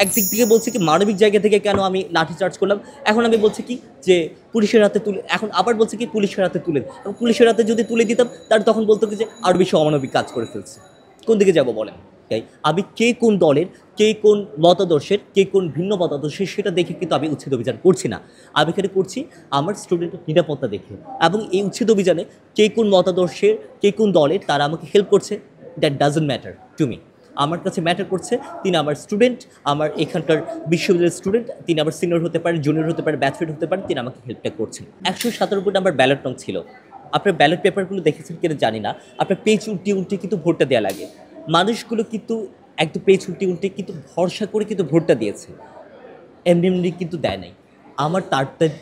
একদিক থেকে বলছে কি মানবিক জায়গা থেকে কেন আমি লাঠি চার্জ করলাম, এখন আমি বলছি কি যে পুলিশের হাতে তুলে, এখন আবার বলছে কি পুলিশের হাতে তুলে, এবং পুলিশের হাতে যদি তুলে দিতাম তাহলে তখন বলতো কি যে আরও বেশি অমানবিক কাজ করে ফেলছে। কোন দিকে যাব বলেন? তাই আমি কে কোন দলের, কে কোন মতাদর্শের, কে কোন ভিন্ন মতাদর্শের সেটা দেখে কিন্তু আমি উচ্ছেদ অভিযান করছি না। আমি এখানে করছি আমার স্টুডেন্টের নিরাপত্তা দেখে, এবং এই উচ্ছেদ অভিযানে কে কোন মতাদর্শের, কে কোন দলের তারা আমাকে হেল্প করছে, that doesn't matter to me. আমার কাছে ম্যাটার করছে তিনি আমার স্টুডেন্ট, আমার এখানকার বিশ্ববিদ্যালয়ের স্টুডেন্ট, তিনি আমার সিনিয়র হতে পারেন, জুনিয়র হতে পারেন, ব্যাচমেট হতে পারেন, তিনি আমাকে হেল্পটা করছেন। 197 নাম্বার ব্যালট রং ছিল। আপনার ব্যালট পেপারগুলো দেখেছেন কিনা জানি না, আপনার পেজ উল্টিয়ে উল্টে কিন্তু ভোটটা দেওয়া লাগে। মানুষগুলো কিন্তু একদম পেজ উল্টে উল্টে কিন্তু ভরসা করে কিন্তু ভোটটা দিয়েছে, এমনি এমনি কিন্তু দেয় নাই। আমার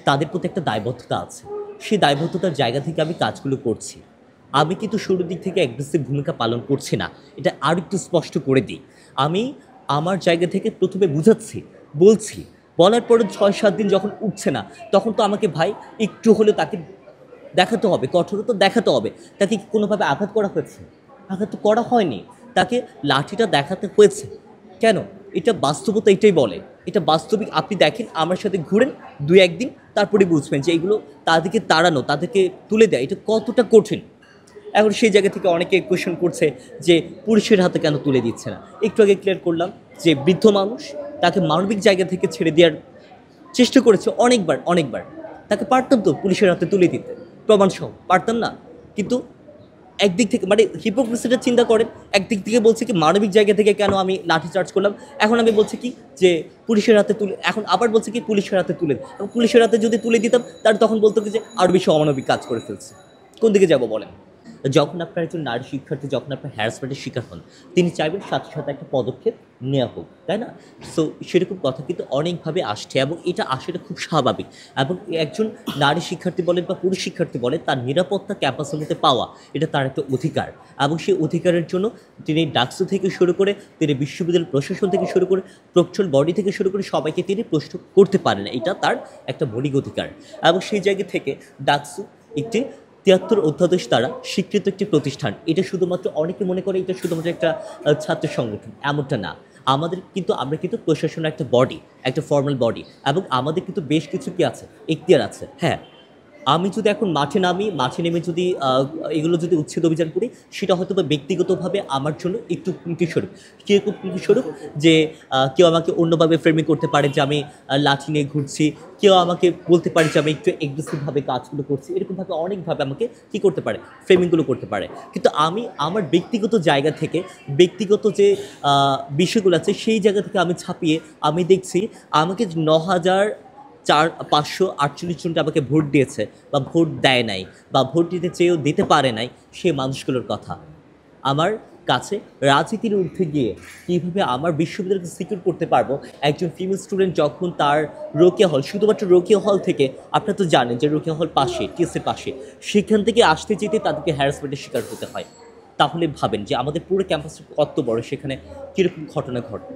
তাদের প্রতি একটা দায়বদ্ধতা আছে, সেই দায়বদ্ধতার জায়গা থেকে আমি কাজগুলো করছি। আমি কিন্তু শুরুর দিক থেকে অ্যাগ্রেসিভ ভূমিকা পালন করছি না, এটা আর একটু স্পষ্ট করে দিই। আমি আমার জায়গা থেকে প্রথমে বুঝাচ্ছি, বলছি, বলার পরে 6-7 দিন যখন উঠছে না, তখন তো আমাকে ভাই একটু হলেও তাকে দেখাতে হবে, কঠোরতা দেখাতে হবে। তাকে কি কোনোভাবে আঘাত করা হয়েছে? আঘাত তো করা হয়নি, তাকে লাঠিটা দেখাতে হয়েছে কেন? এটা বাস্তবতা এটাই বলে, এটা বাস্তবিক। আপনি দেখেন, আমার সাথে ঘুরেন 2-1 দিন, তারপরে বুঝবেন যে এইগুলো তাদেরকে তাড়ানো, তাদেরকে তুলে দেয় এটা কতটা কঠিন। এখন সেই জায়গা থেকে অনেকে কোয়েশ্চেন করছে যে পুলিশের হাতে কেন তুলে দিচ্ছে না। একটু আগে ক্লিয়ার করলাম যে বৃদ্ধ মানুষ, তাকে মানবিক জায়গা থেকে ছেড়ে দেওয়ার চেষ্টা করেছে অনেকবার অনেকবার। তাকে পারতাম তো পুলিশের হাতে তুলে দিতে, প্রমাণসহ পারতাম না? কিন্তু একদিক থেকে মানে হিপোক্রেসিটা চিন্তা করেন, একদিক থেকে বলছে কি মানবিক জায়গা থেকে কেন আমি লাঠি চার্জ করলাম, এখন আমি বলছি কি যে পুলিশের হাতে তুলে, এখন আবার বলছে কি পুলিশের হাতে তুলে, এবং পুলিশের হাতে যদি তুলে দিতাম তাহলে তখন বলতো কি যে আরও বেশি অমানবিক কাজ করে ফেলছে। কোন দিকে যাব বলেন? যখন আপনার একজন নারী শিক্ষার্থী যখন আপনার হ্যারাসমেন্টের শিকার হন, তিনি চাইবেন সাথে সাথে একটা পদক্ষেপ নেওয়া হোক, তাই না? সো সেরকম কথা কিন্তু অনেকভাবে আসছে, এবং এটা আসাটা খুব স্বাভাবিক। এবং একজন নারী শিক্ষার্থী বলেন বা পুরুষ শিক্ষার্থী বলেন, তার নিরাপত্তা ক্যাম্পাসের মধ্যে পাওয়া এটা তার একটা অধিকার, এবং সেই অধিকারের জন্য তিনি ডাকসু থেকে শুরু করে, তিনি বিশ্ববিদ্যালয় প্রশাসন থেকে শুরু করে, প্রকচল বডি থেকে শুরু করে সবাইকে তিনি প্রশ্ন করতে পারেন, এটা তার একটা মৌলিক অধিকার। এবং সেই জায়গা থেকে ডাকসু একটি 73 অধ্যাদেশ দ্বারা স্বীকৃত একটি প্রতিষ্ঠান। এটা শুধুমাত্র, অনেকে মনে করে এটা শুধুমাত্র একটা ছাত্র সংগঠন, এমনটা না। আমরা কিন্তু প্রশাসনের একটা বডি, একটা ফর্মাল বডি, এবং আমাদের কিন্তু বেশ কিছু কি আছে, এখতিয়ার আছে। হ্যাঁ, আমি যদি এখন মাঠে নেমে যদি এগুলো যদি উচ্ছেদ অভিযান করি, সেটা হয়তো বা ব্যক্তিগতভাবে আমার জন্য একটু হুমকিস্বরূপ। কীরকম হুমকিস্বরূপ? যে কেউ আমাকে অন্যভাবে ফ্রেমিং করতে পারে যে আমি লাঠি নিয়ে ঘুরছি, কেউ আমাকে বলতে পারে যে আমি একটু এগ্রেসিভভাবে কাজগুলো করছি, এরকমভাবে অনেকভাবে আমাকে কী করতে পারে, ফ্রেমিংগুলো করতে পারে। কিন্তু আমি আমার ব্যক্তিগত জায়গা থেকে, ব্যক্তিগত যে বিষয়গুলো আছে সেই জায়গা থেকে আমি ছাপিয়ে আমি দেখছি আমাকে 9,548 জনটা আমাকে ভোট দিয়েছে, বা ভোট দেয় নাই, বা ভোট দিতে চেয়েও দিতে পারে নাই, সেই মানুষগুলোর কথা আমার কাছে। রাজনীতির ঊর্ধ্বে গিয়ে কীভাবে আমার বিশ্ববিদ্যালয়কে সিকিউর করতে পারবো, একজন ফিমেল স্টুডেন্ট যখন তার রোকেয়া হল, শুধুমাত্র রোকেয়া হল থেকে, আপনারা তো জানেন যে রোকেয়া হল পাশে, টিএসের পাশে, সেখান থেকে আসতে যেতে তাদেরকে হ্যারাসমেন্টের শিকার হতে হয়। তাহলে ভাবেন যে আমাদের পুরো ক্যাম্পাসটা কত বড়, সেখানে কীরকম ঘটনা ঘটে।